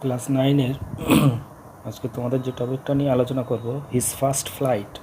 Class 9-এর আজকে তোমাদের যে টপিকটা নিয়ে আলোচনা করব, হিজ ফার্স্ট ফ্লাইট।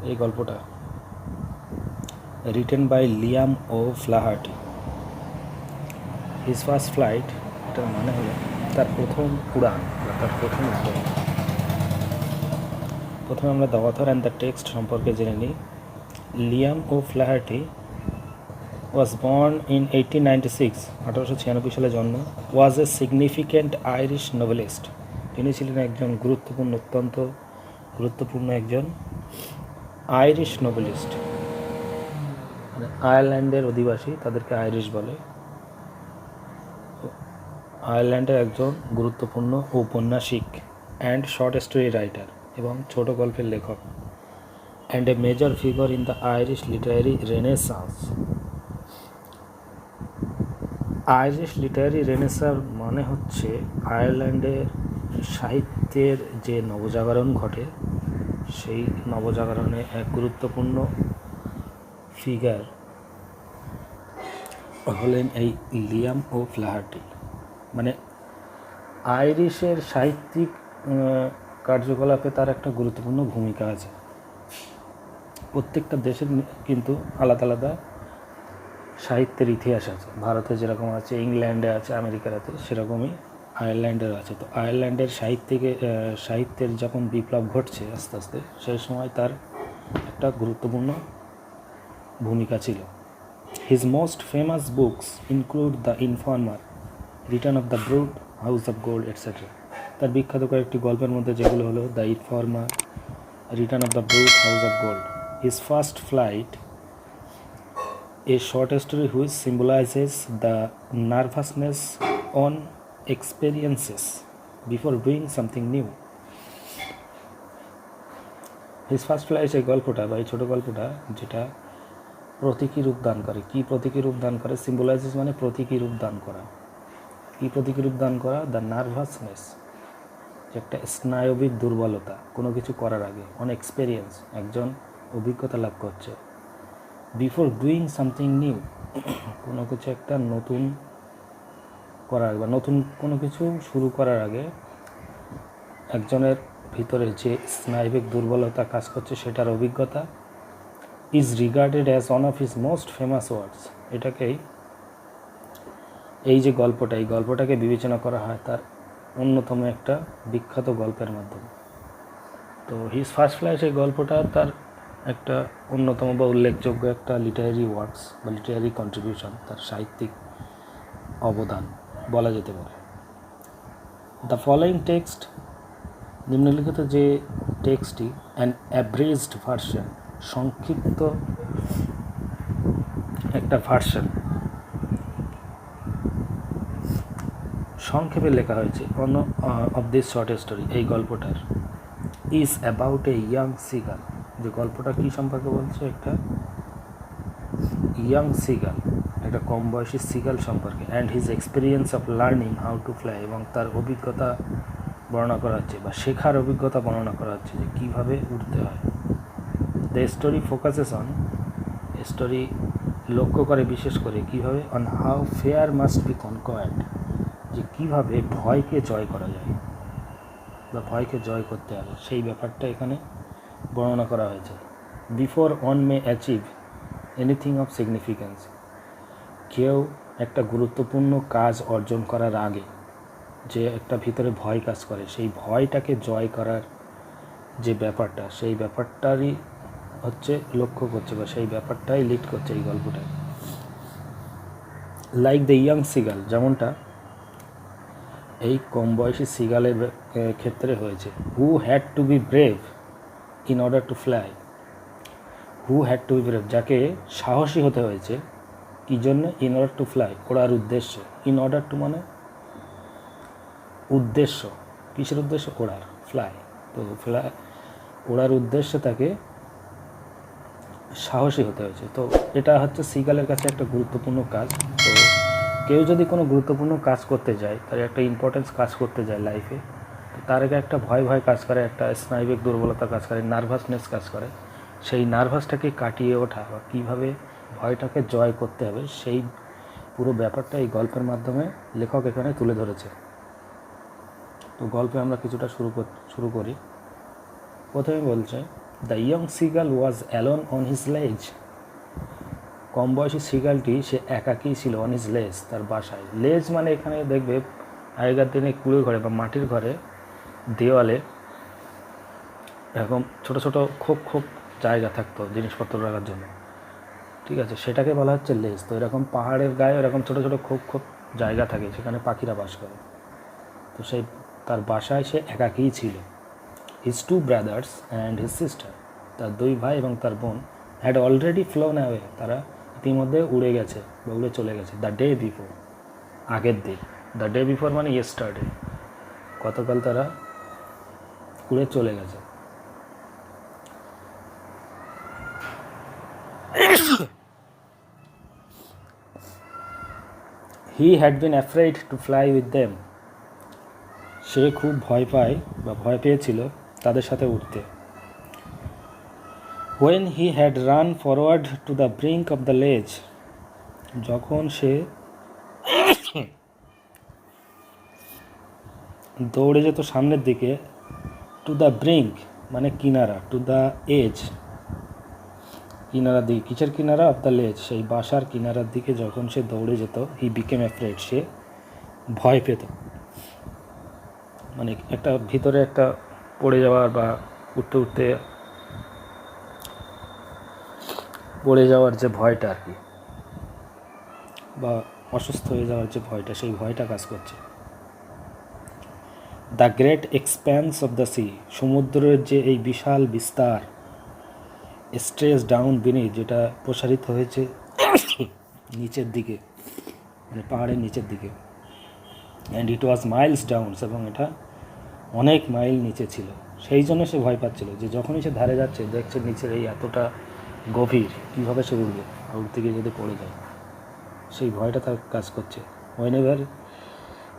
এই গল্পটা written by Liam O'Flaherty. His first flight, এটার মানে হলো তার প্রথম উড়ান বা তার প্রথম উদ্যম। প্রথমে আমরা the author and the text সম্পর্কে জেনে নিই। Liam O'Flaherty was born in 1896, 1896 সালে জন্ম। was a significant Irish novelist, তিনি ছিলেন একজন অত্যন্ত গুরুত্বপূর্ণ একজন আইরিশ নোবেলিস্ট। মানে আয়ারল্যান্ডের অধিবাসী, তাদেরকে আইরিশ বলে। আয়ারল্যান্ডের একজন গুরুত্বপূর্ণ ঔপন্যাসিক অ্যান্ড শর্ট স্টোরি রাইটার এবং ছোট গল্পের লেখক, and a major figure in the Irish literary renaissance. Irish literary রেনেসার মানে হচ্ছে আয়ারল্যান্ডের সাহিত্যের যে নবজাগরণ ঘটে, সেই নবজাগরণে এক গুরুত্বপূর্ণ ফিগার হলেন এই লিয়াম ও ফ্লাহার্টি। মানে আইরিশের সাহিত্যিক কার্যকলাপে তার একটা গুরুত্বপূর্ণ ভূমিকা আছে। প্রত্যেকটা দেশের কিন্তু আলাদা আলাদা সাহিত্যের ইতিহাস আছে। ভারতে যেরকম আছে, ইংল্যান্ডে আছে, আমেরিকার আছে, সেরকমই আয়ারল্যান্ডের আছে। তো আয়ারল্যান্ডের সাহিত্যের যখন বিপ্লব ঘটছে আস্তে আস্তে, সেই সময় তার একটা গুরুত্বপূর্ণ ভূমিকা ছিল। His most famous books include the informer, return of the brute, house of gold etcetera. তার বিখ্যাত কয়েকটি গল্পের মধ্যে যেগুলো হলো the informer, return of the brute, house of gold. His first flight, a short story which symbolizes the nervousness on experiences before doing something new. His first flight, এই গল্পটা বা এই ছোটো গল্পটা, যেটা প্রতীকী রূপ দান করে। কি প্রতীকী রূপ দান করে? সিম্বলাইজেস মানে প্রতীকী রূপ দান করা। কি প্রতীকী রূপ দান করা? দ্য নার্ভাসনেস, যে একটা স্নায়বিক দুর্বলতা কোনো কিছু করার আগে। অন এক্সপেরিয়েন্স, একজন অভিজ্ঞতা লাভ করছে। বিফোর ডুইং সামথিং নিউ, কোনো কিছু একটা নতুন করার বা নতুন কোনো কিছু শুরু করার আগে একজনের ভিতরে যে স্নায়বিক দুর্বলতা কাজ করছে, সেটার অভিজ্ঞতা। Is regarded as one of his most famous works. এটাকেই, এই যে গল্পটা, এই গল্পটাকে বিবেচনা করা হয় তার অন্যতম একটা বিখ্যাত গল্পের মাধ্যমে। তো হিজ ফার্স্ট ফ্লাইট, এই গল্পটা তার একটা অন্যতম বা উল্লেখযোগ্য একটা লিটারারি ওয়ার্কস বা লিটারারি কন্ট্রিবিউশন, তার সাহিত্যিক অবদান বলা যেতে পারে। দ্য ফলোয়িং টেক্সট, নিম্নলিখিত যে টেক্সটটি, অ্যান অ্যাব্রেজড ভার্সন, সংক্ষিপ্ত একটা ভার্সন, সংক্ষেপে লেখা হয়েছে অফ দিস শর্ট স্টোরি, এই গল্পটার। Is about a young seagull, যে গল্পটা কী সম্পর্কে বলছে? একটা ইয়াং সিগাল, একটা কম বয়সী সিগাল সম্পর্কে। And his experience of learning how to fly, এবং তার অভিজ্ঞতা বর্ণনা করা হচ্ছে বা শেখার অভিজ্ঞতা বর্ণনা করা হচ্ছে যে কীভাবে উঠতে হয়। The story focuses on, story লক্ষ্য করে বিশেষ করে কীভাবে, on how fair must be conquered, যে কীভাবে ভয়কে জয় করা যায় বা ভয়কে জয় করতে হবে, সেই ব্যাপারটা এখানে বর্ণনা করা হয়েছে। Before one May achieve anything of significance, কেউ একটা গুরুত্বপূর্ণ কাজ অর্জন করার আগে যে একটা ভিতরে ভয় কাজ করে, সেই ভয়টাকে জয় করার যে ব্যাপারটা, সেই ব্যাপারটারই হচ্ছে লক্ষ্য করছে বা সেই ব্যাপারটাই লিড করছে এই গল্পটায়। লাইক দ্য ইয়াং সিগাল, যেমনটা এই কম বয়সী সিগালের ক্ষেত্রে হয়েছে। Who had to B brave in order to fly, who had to B brave, যাকে সাহসী হতে হয়েছে কী জন্য? ইন অর্ডার টু ফ্লাই, ওড়ার উদ্দেশ্যে। ইন অর্ডার টু মানে উদ্দেশ্য, কিসের উদ্দেশ্য? ওড়ার, ফ্লাই। তো ফ্লাই, ওড়ার উদ্দেশ্যে তাকে সাহসী হতে হয়েছে। তো এটা হচ্ছে সিগালের কাছে একটা গুরুত্বপূর্ণ কাজ। তো কেউ যদি কোনো গুরুত্বপূর্ণ কাজ করতে যায়, তার একটা ইম্পর্টেন্স কাজ করতে যায় লাইফে, তো তার আগে একটা ভয় কাজ করে, একটা স্নায়বিক দুর্বলতা কাজ করে, নার্ভাসনেস কাজ করে। সেই নার্ভাসটাকে কাটিয়ে ওঠা বা কীভাবে ভয়টাকে জয় করতে হবে, সেই পুরো ব্যাপারটা এই গল্পের মাধ্যমে লেখক এখানে তুলে ধরেছে। তো গল্পে আমরা কিছুটা শুরু করি। প্রথমে বলছে, the young seagull was alone on his লেজ। কম বয়সী সিগালটি সে একাকী ছিল অন হিজ লেজ, তার বাসায়। লেজ মানে এখানে দেখবে আগেকার দিনে কুড়ে ঘরে বা মাটির ঘরে দেওয়ালে এরকম ছোটো ছোটো খোপ খোপ জায়গা থাকতো জিনিসপত্র রাখার জন্য, ঠিক আছে, সেটাকে বলা হচ্ছে লেজ। তো এরকম পাহাড়ের গায়ে এরকম ছোটো ছোটো খোপ খোপ জায়গা থাকে, সেখানে পাখিরা বাস করে। তো সেই তার বাসায় সে একাকীই ছিল। His 2 brothers and his sister, তার 2 ভাই এবং তার বোন, হ্যাড অলরেডি ফ্লোন অ্যাওয়ে, তারা ইতিমধ্যে উড়ে গেছে বা উড়ে চলে গেছে। দ্য ডে বিফোর, আগের দিন। দ্য ডে বিফোর মানে ইয়েস্টারডে, গতকাল তারা উড়ে চলে গেছে। He had been afraid to fly with them, সে খুব ভয় পায় বা ভয় পেয়েছিল তাদের সাথে উঠতে। When he had run forward to the brink of the ledge, যখন সে দৌড়ে যেত সামনের দিকে, টু দ্য ব্রিঙ্ক মানে কিনারা, টু দ্য এজ কিনারার দিকে, কিসের কিনারা? অফ দ্য লেজ, সেই বাসার কিনারার দিকে যখন সে দৌড়ে যেত, হি বিকেম অ্যাফ্রেড, সে ভয় পেত। মানে একটা ভিতরে একটা পড়ে যাওয়ার বা উঠতে উঠতে পড়ে যাওয়ার যে ভয়টা আর কি, বা অসুস্থ হয়ে যাওয়ার যে ভয়টা, সেই ভয়টা কাজ করছে। The great expands of the sea, সমুদ্রের যে এই বিশাল বিস্তার, স্ট্রেস ডাউন বিনিথ, যেটা প্রসারিত হয়েছে নিচের দিকে, মানে পাহাড়ের নিচের দিকে। And it was Miles downs, এবং এটা অনেক মাইল নিচে ছিল। সেই জন্য সে ভয় পাচ্ছিল যে যখনই সে ধারে যাচ্ছে দেখছে নিচের এই এতটা গভীর, কীভাবে সে উঠবে, আর উঠতে গিয়ে যদি পড়ে যায়, সেই ভয়টা তার কাজ করছে। whenever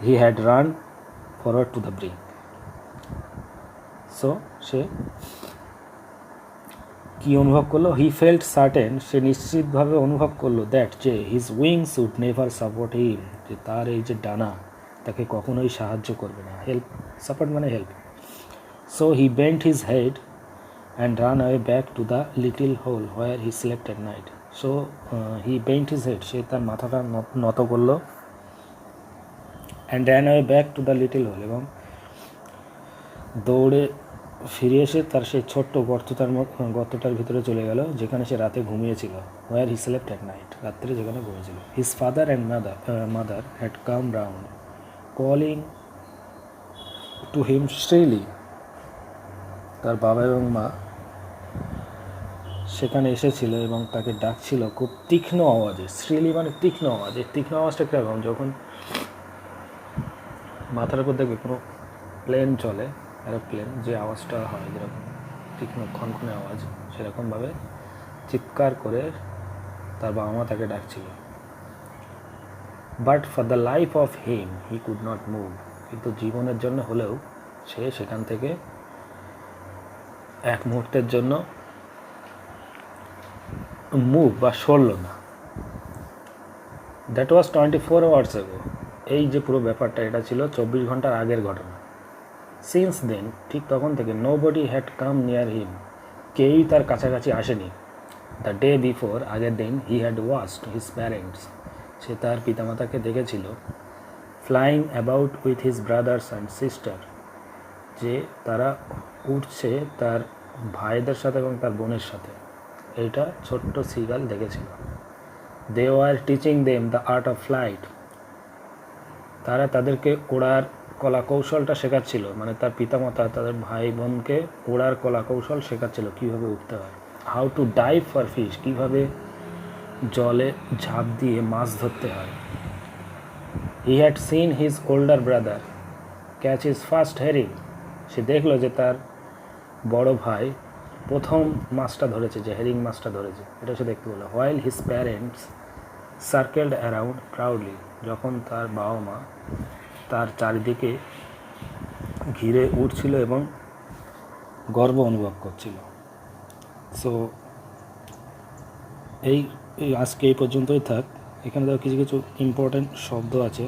he had run forward to the brink, so সে কি অনুভব করলো? হি ফেল্ট সার্টেন, সে নিশ্চিতভাবে অনুভব করলো, দ্যাট যে his wings would never support him, যে তার এই যে ডানা তাকে কখনোই সাহায্য করবে না। হেল্প, সাপোর্ট মানে help. So he bent his head and ran away back to the little hole where he slept at night. So he bent his head, সে তার মাথাটা নত করলো, and ran away back to the little hole, এবং দৌড়ে ফিরে এসে তার সেই ছোট্ট গর্তটার ভিতরে চলে গেল, যেখানে সে রাতে ঘুমিয়েছিল। Where he slept at night, রাত্রে যেখানে ঘুমিয়েছিল। His father and mother had come round calling to him shrilly, তার বাবা এবং মা সেখানে এসেছিল এবং তাকে ডাকছিল খুব তীক্ষ্ণ আওয়াজে। শ্রিলি মানে তীক্ষ্ণ আওয়াজ। এই তীক্ষ্ণ আওয়াজটা কীরকম? যখন মাথার উপর দেখবে কোনো প্লেন চলে, এরোপ্লেন, যে আওয়াজটা হয় যেরকম তীক্ষ্ণ খনখনে আওয়াজ, সেরকমভাবে চিৎকার করে তার বাবা মা তাকে ডাকছিল। But for the life of him he could not move, কিন্তু জীবনের জন্য হলেও সে সেখান থেকে এক মুহূর্তের জন্য মুভ বা সরল না। দ্যাট ওয়াজ 24 hours ago, এই যে পুরো ব্যাপারটা, এটা ছিল 24 ঘন্টার আগের ঘটনা। সিন্স দেন, ঠিক তখন থেকে, nobody had come near him, কেউই তার কাছাকাছি আসেনি। দ্য ডে বিফোর, আগের দিন, he had watched his parents, সে তার পিতামাতাকে দেখেছিল, flying about with his brothers and sister, যে তারা উঠছে তার ভাইদের সাথে এবং তার বোনের সাথে। এইটা ছোট্ট সিগাল দেখেছিল। They were teaching them the art of flight, তারা তাদেরকে ওড়ার কলা কৌশলটা শেখাচ্ছিল, মানে তার পিতামাতা তাদের ভাই বোনকে ওড়ার কলা কৌশল শেখাচ্ছিল, কীভাবে উঠতে হয়। How to dive for fish, কীভাবে জলে ঝাঁপ দিয়ে মাছ ধরতে হয়। He had seen his older brother catch his first herring, সে দেখলো যে তার বড় ভাই প্রথম মাছটা ধরেছে, যে হেরিং মাছটা ধরেছে, এটা সে দেখতে পেলো। While his parents circled around proudly, যখন তার বাবা মা তার চারিদিকে ঘিরে উঠছিল এবং গর্ব অনুভব করছিল। সো এই আজকে এই পর্যন্তই থাক। এখানে দেখো কিছু কিছু ইম্পর্টেন্ট শব্দ আছে,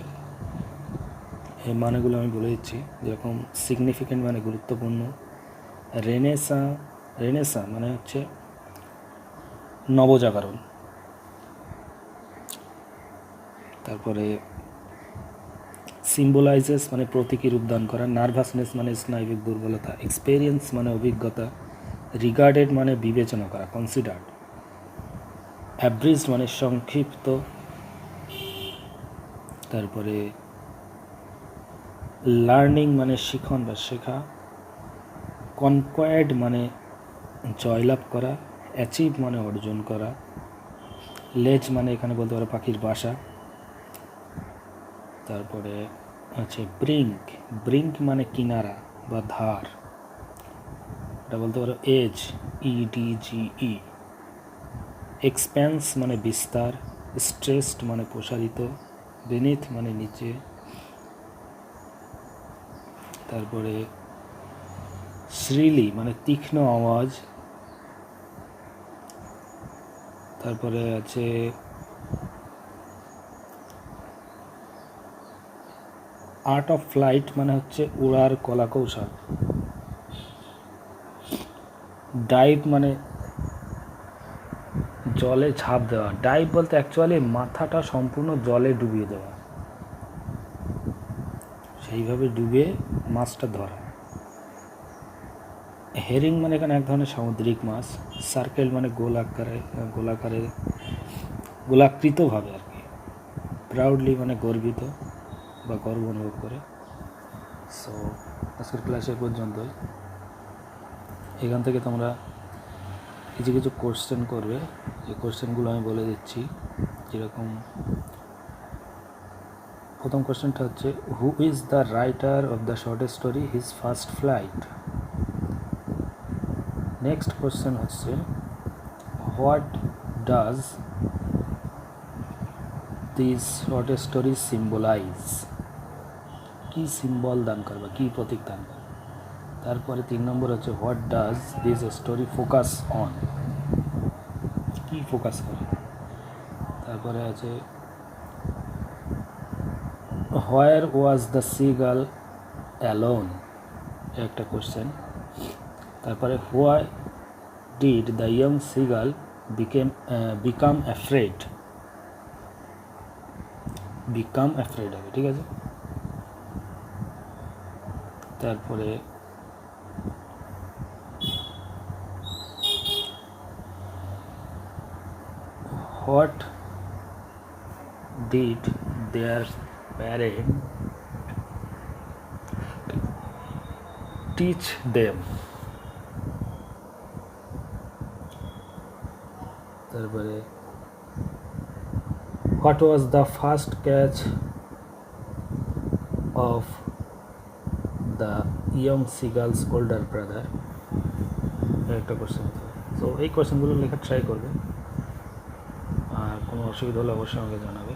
এই মানেগুলো আমি বলে দিচ্ছি। যেরকম সিগনিফিকেন্ট মানে গুরুত্বপূর্ণ, রেনেসা মানে হচ্ছে নবজাগরণ, তারপরে সিম্বলাইজেস মানে প্রতীকী রূপদান করা, নার্ভাসনেস মানে স্নায়বিক দুর্বলতা, এক্সপেরিয়েন্স মানে অভিজ্ঞতা, রিগার্ডেড মানে বিবেচনা করা কনসিডার্ড, অ্যাব্রিজড মানে সংক্ষিপ্ত, তারপরে লার্নিং মানে শিখন বা শেখা, কনকোয়ার্ড মানে জয়লাভ করা, অ্যাচিভ মানে অর্জন করা, লেজ মানে এখানে বলতে পারো পাখির বাসা, তারপরে আছে ব্রিঙ্ক মানে কিনারা বা ধার, এটা বলতে পারো এজ, EDGE, এক্সপ্যান্স মানে বিস্তার, স্ট্রেসড মানে প্রসারিত, বেনিথ মানে নিচে, তারপরে শ্রীলি মানে তীক্ষ্ণ আওয়াজ, তারপরে আছে আর্ট অফ ফ্লাইট মানে হচ্ছে উড়ার কলাকৌশল, ডাইভ মানে জলে ঝাঁপ দেওয়া, ডাইভ বলতে অ্যাকচুয়ালি মাথাটা সম্পূর্ণ জলে ডুবিয়ে দেওয়া, সেইভাবে ডুবে মাছটা ধরা। হেরিং মানে এখানে এক ধরনের সামুদ্রিক মাছ, সার্কেল মানে গোলাকৃতভাবে আর কি, প্রাউডলি মানে গর্বিত বা গর্ব অনুভব করে। সো আজকের ক্লাসে পর্যন্তই। এখান থেকে তোমরা কিছু কিছু কোশ্চেন করবে, এই কোশ্চেনগুলো আমি বলে দিচ্ছি। যেরকম প্রথম কোশ্চেনটা হচ্ছে, who is the writer of the short story his first flight. Next question হচ্ছে, what does this short story symbolize, কি সিম্বল দান করে বা কী প্রতীক দান করে। তারপরে 3 নম্বর হচ্ছে, what does this story focus on, কি ফোকাস করে। তারপরে আছে, where was the seagull alone, একটা কোশ্চেন। তারপরে why did the young seagull become afraid হবে, ঠিক আছে। তারপরে what did their parent teach them. তারপরে what was the first catch of the young seagull's older brother, একটা কোশ্চেন। তো এই কোশ্চেনগুলো লেখা ট্রাই করবে, আর কোনো অসুবিধা হলে অবশ্যই আমাকে জানাবে।